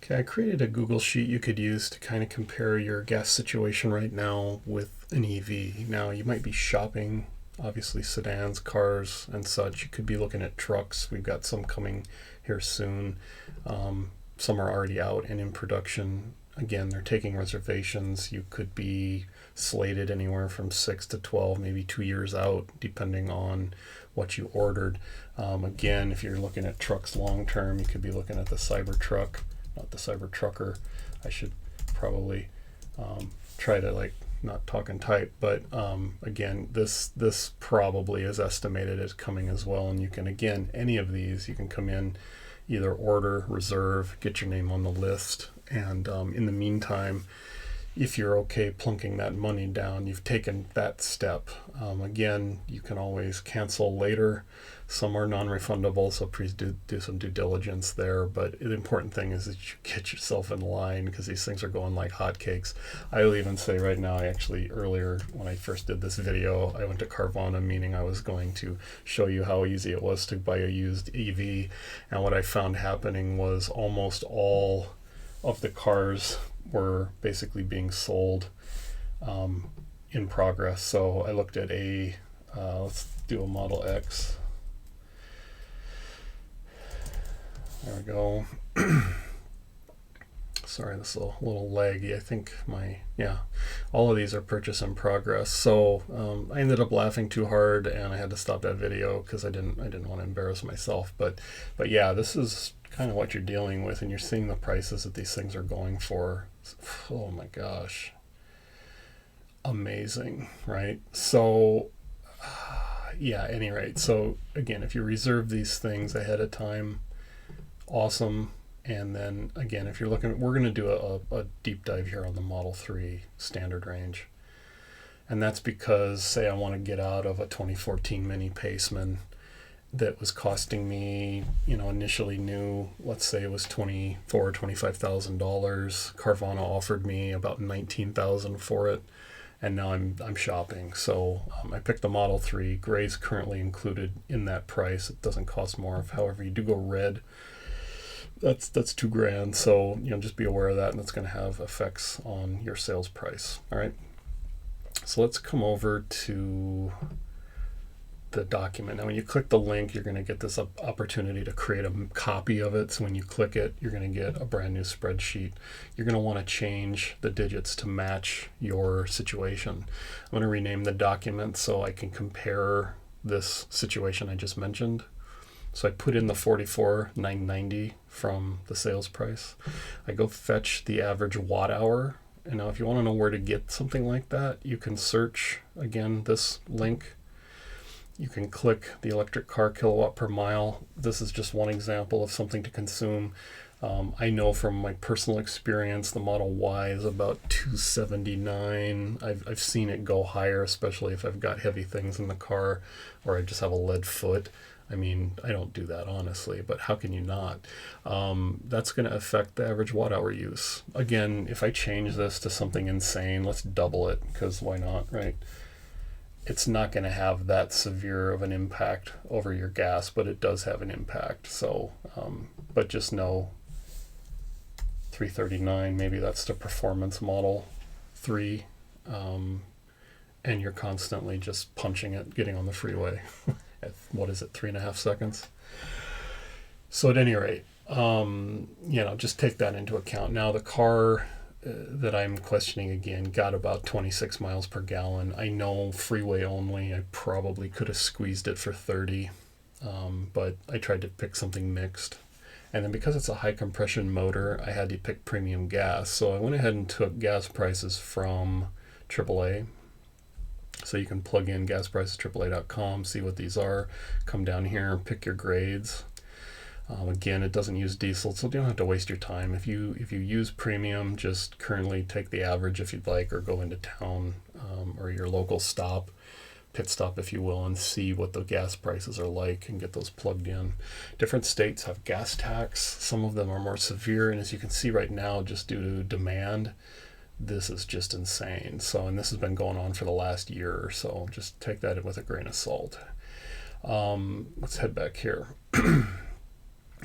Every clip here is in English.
Okay, I created a Google Sheet you could use to kind of compare your gas situation right now with an EV. Now, you might be shopping, obviously, sedans, cars, and such. You could be looking at trucks. We've got some coming here soon. Some are already out and in production. Again, they're taking reservations. You could be slated anywhere from 6 to 12, maybe 2 years out, depending on what you ordered. Again, if you're looking at trucks long term, you could be looking at the Cybertruck, not the Cybertrucker. I should probably try to not talk and type, but again, this probably is estimated as coming as well. And you can, again, any of these, you can come in, either order, reserve, get your name on the list, and in the meantime, if you're okay plunking that money down, you've taken that step. Again, you can always cancel later. Some are non-refundable, so please do some due diligence there. But the important thing is that you get yourself in line, because these things are going like hotcakes. I will even say right now, earlier when I first did this video, I went to Carvana, meaning I was going to show you how easy it was to buy a used EV. And what I found happening was almost all of the cars were basically being sold in progress. So I looked at let's do a Model X. There we go. Sorry, this is a little laggy. I think all of these are purchase in progress. So I ended up laughing too hard, and I had to stop that video because I didn't want to embarrass myself. But yeah, this is kind of what you're dealing with, and you're seeing the prices that these things are going for. Oh my gosh, amazing, right? So at any rate, so again, if you reserve these things ahead of time, awesome. And then again, if you're looking, we're going to do a deep dive here on the Model 3 standard range, and that's because, say I want to get out of a 2014 Mini Paceman that was costing me, initially new, let's say it was $24,000 or $25,000. Carvana offered me about $19,000 for it, and now I'm shopping. So I picked the Model 3. Gray's currently included in that price. It doesn't cost more. However, you do go red, that's $2,000. So just be aware of that, and that's going to have effects on your sales price. All right. So let's come over to the document. Now when you click the link, you're going to get this opportunity to create a copy of it. So when you click it, you're going to get a brand new spreadsheet. You're going to want to change the digits to match your situation. I'm going to rename the document so I can compare this situation I just mentioned. So I put in the $44,990 from the sales price. I go fetch the average watt hour. And now if you want to know where to get something like that, you can search, again, this link. You can click the electric car kilowatt per mile. This is just one example of something to consume. I know from my personal experience, the Model Y is about 279. I've seen it go higher, especially if I've got heavy things in the car or I just have a lead foot. I mean, I don't do that, honestly, but how can you not? That's going to affect the average watt hour use. Again, if I change this to something insane, let's double it, because why not, right? It's not going to have that severe of an impact over your gas, but it does have an impact. So, but just know 339, maybe that's the performance Model 3, and you're constantly just punching it, getting on the freeway at, 3.5 seconds. So at any rate, just take that into account. Now the car that I'm questioning again got about 26 miles per gallon. I know freeway only, I probably could have squeezed it for 30, but I tried to pick something mixed. And then because it's a high compression motor, I had to pick premium gas. So I went ahead and took gas prices from AAA. So you can plug in gasprices.aaa.com, see what these are, come down here, pick your grades. Again, it doesn't use diesel, so you don't have to waste your time. If you use premium, just currently take the average if you'd like, or go into town or your local stop, pit stop if you will, and see what the gas prices are like and get those plugged in. Different states have gas tax. Some of them are more severe, and as you can see right now, just due to demand, this is just insane. So, and this has been going on for the last year or so. Just take that with a grain of salt. Let's head back here.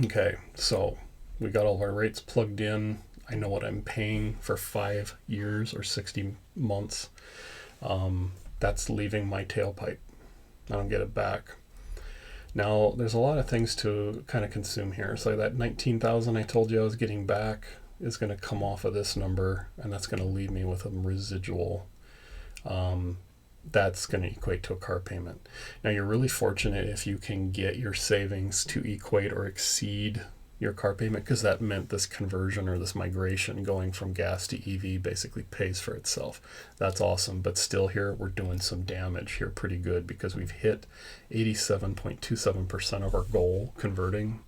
Okay, so We got all of our rates plugged in. I know what I'm paying for 5 years or 60 months. That's leaving my tailpipe. I don't get it back. Now, there's a lot of things to kind of consume here. So that 19,000 I told you I was getting back is going to come off of this number, and that's going to leave me with a residual. That's going to equate to a car payment. Now, you're really fortunate if you can get your savings to equate or exceed your car payment, because that meant this conversion or this migration going from gas to EV basically pays for itself. That's awesome, but still here we're doing some damage here pretty good, because we've hit 87.27% of our goal converting.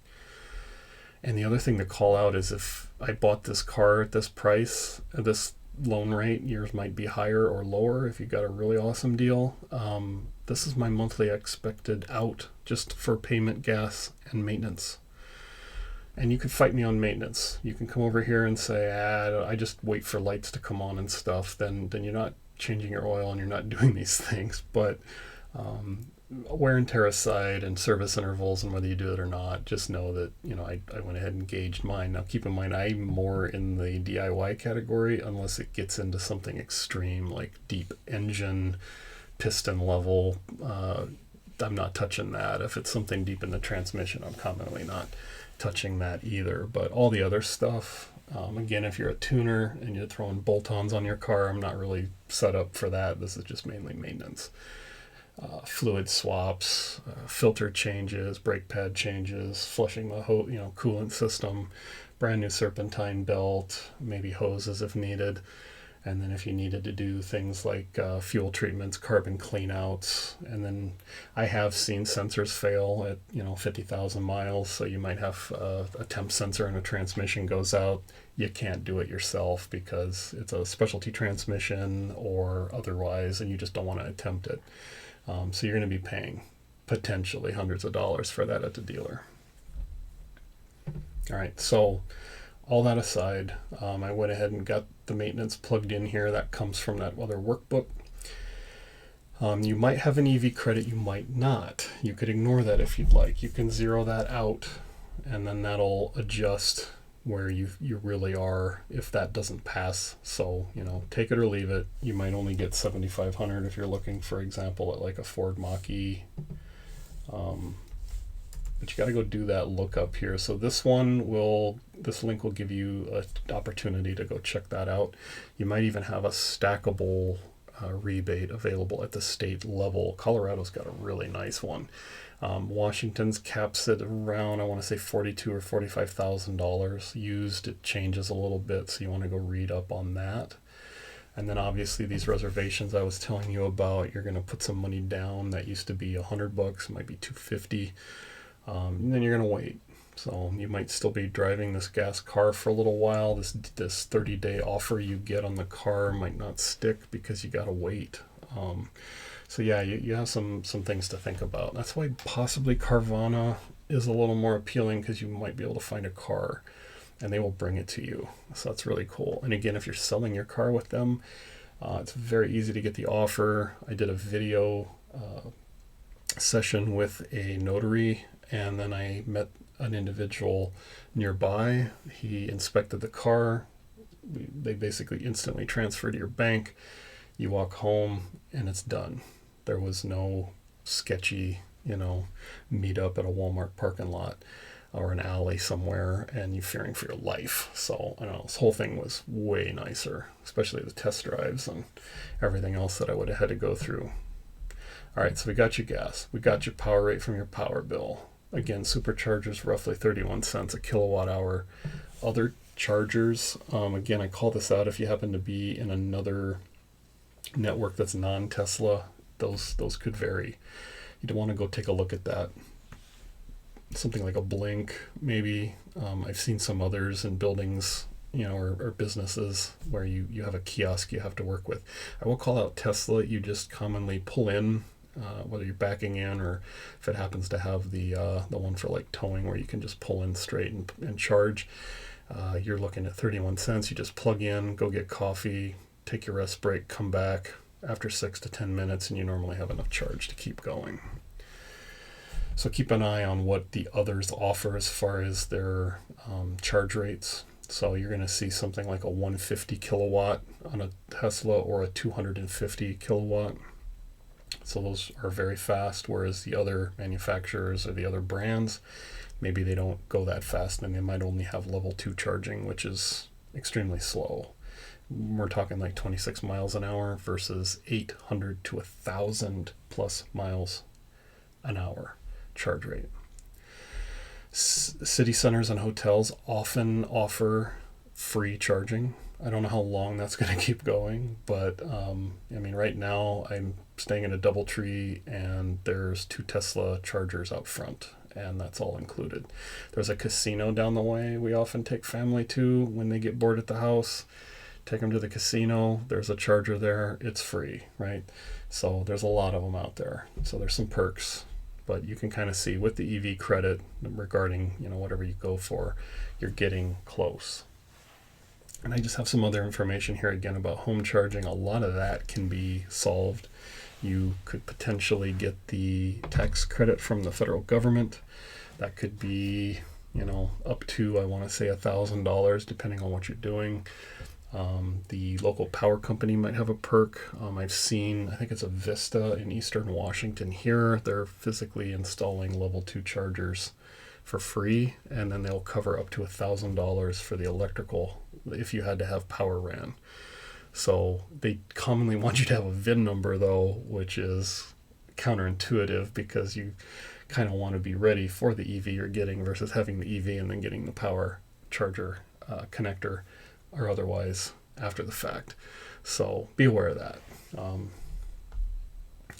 And the other thing to call out is if I bought this car at this price, this loan rate, yours might be higher or lower if you got a really awesome deal. This is my monthly expected out just for payment, gas, and maintenance. And you can fight me on maintenance. You can come over here and say, I just wait for lights to come on and stuff. Then you're not changing your oil and you're not doing these things. But wear and tear aside, and service intervals, and whether you do it or not, just know that, I went ahead and gauged mine. Now keep in mind, I'm more in the DIY category unless it gets into something extreme like deep engine, piston level. I'm not touching that. If it's something deep in the transmission, I'm commonly not touching that either. But all the other stuff, again, if you're a tuner and you're throwing bolt-ons on your car, I'm not really set up for that. This is just mainly maintenance. Fluid swaps, filter changes, brake pad changes, flushing the coolant system, brand new serpentine belt, maybe hoses if needed. And then if you needed to do things like fuel treatments, carbon cleanouts, and then I have seen sensors fail at 50,000 miles. So you might have a temp sensor in a transmission goes out. You can't do it yourself because it's a specialty transmission or otherwise, and you just don't want to attempt it. So you're going to be paying potentially hundreds of dollars for that at the dealer. All right, so all that aside, I went ahead and got the maintenance plugged in here. That comes from that other workbook. You might have an EV credit, you might not. You could ignore that if you'd like. You can zero that out, and then that'll adjust where you really are if that doesn't pass. So, take it or leave it. You might only get $7,500 if you're looking, for example, at like a Ford Mach-E. But you got to go do that lookup here. So this link will give you an opportunity to go check that out. You might even have a stackable rebate available at the state level. Colorado's got a really nice one. Washington's caps it around, I want to say $42,000 or $45,000 used. It changes a little bit, so you want to go read up on that. And then obviously these reservations I was telling you about, you're going to put some money down. That used to be $100, might be $250. And then you're going to wait. So you might still be driving this gas car for a little while. This 30-day offer you get on the car might not stick because you got to wait. So yeah, you have some things to think about. That's why possibly Carvana is a little more appealing, because you might be able to find a car and they will bring it to you. So that's really cool. And again, if you're selling your car with them, it's very easy to get the offer. I did a video session with a notary, and then I met an individual nearby. He inspected the car. They basically instantly transfer to your bank. You walk home and it's done. There was no sketchy, meet up at a Walmart parking lot or an alley somewhere and you fearing for your life. So I don't know, this whole thing was way nicer, especially the test drives and everything else that I would have had to go through. All right, so we got your gas. We got your power rate from your power bill. Again, superchargers roughly 31 cents a kilowatt hour. Other chargers, again, I call this out if you happen to be in another network that's non-Tesla. Those could vary. You'd want to go take a look at that. Something like a Blink, maybe. I've seen some others in buildings, or businesses where you have a kiosk you have to work with. I will call out Tesla. You just commonly pull in, whether you're backing in or if it happens to have the one for like towing where you can just pull in straight and charge. You're looking at 31 cents. You just plug in, go get coffee, take your rest break, come back after 6 to 10 minutes, and you normally have enough charge to keep going. So keep an eye on what the others offer as far as their charge rates. So you're going to see something like a 150 kilowatt on a Tesla or a 250 kilowatt. So those are very fast, whereas the other manufacturers or the other brands, maybe they don't go that fast and they might only have level 2 charging, which is extremely slow. We're talking like 26 miles an hour versus 800 to 1,000 plus miles an hour charge rate. City centers and hotels often offer free charging. I don't know how long that's going to keep going, but right now I'm staying in a DoubleTree and there's 2 Tesla chargers out front, and that's all included. There's a casino down the way we often take family to when they get bored at the house. Take them to the casino. There's a charger there. It's free, right? So there's a lot of them out there. So there's some perks, but you can kind of see with the EV credit regarding, whatever you go for, you're getting close. And I just have some other information here again about home charging. A lot of that can be solved. You could potentially get the tax credit from the federal government. That could be, up to, I want to say $1,000, depending on what you're doing. The local power company might have a perk. I've seen, I think it's a Vista in Eastern Washington here. They're physically installing level 2 chargers for free, and then they'll cover up to $1,000 for the electrical if you had to have power ran. So they commonly want you to have a VIN number though, which is counterintuitive because you kind of want to be ready for the EV you're getting versus having the EV and then getting the power charger connector or otherwise after the fact. So be aware of that.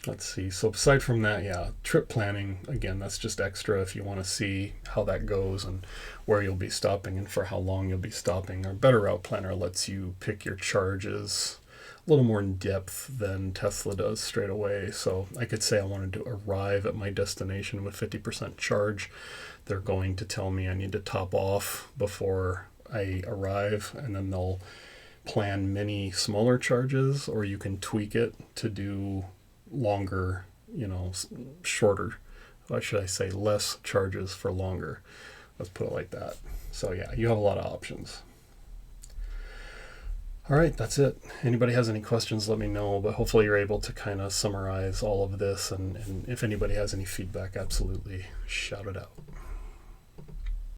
Let's see. So aside from that, trip planning, again, that's just extra if you want to see how that goes and where you'll be stopping and for how long you'll be stopping. Our Better Route Planner lets you pick your charges a little more in depth than Tesla does straight away. So I could say I wanted to arrive at my destination with 50% charge. They're going to tell me I need to top off before I arrive, and then they'll plan many smaller charges, or you can tweak it to do longer, shorter, or should I say less charges for longer. Let's put it like that. So you have a lot of options. All right, that's it. Anybody has any questions, let me know, but hopefully you're able to kind of summarize all of this, and if anybody has any feedback, absolutely shout it out.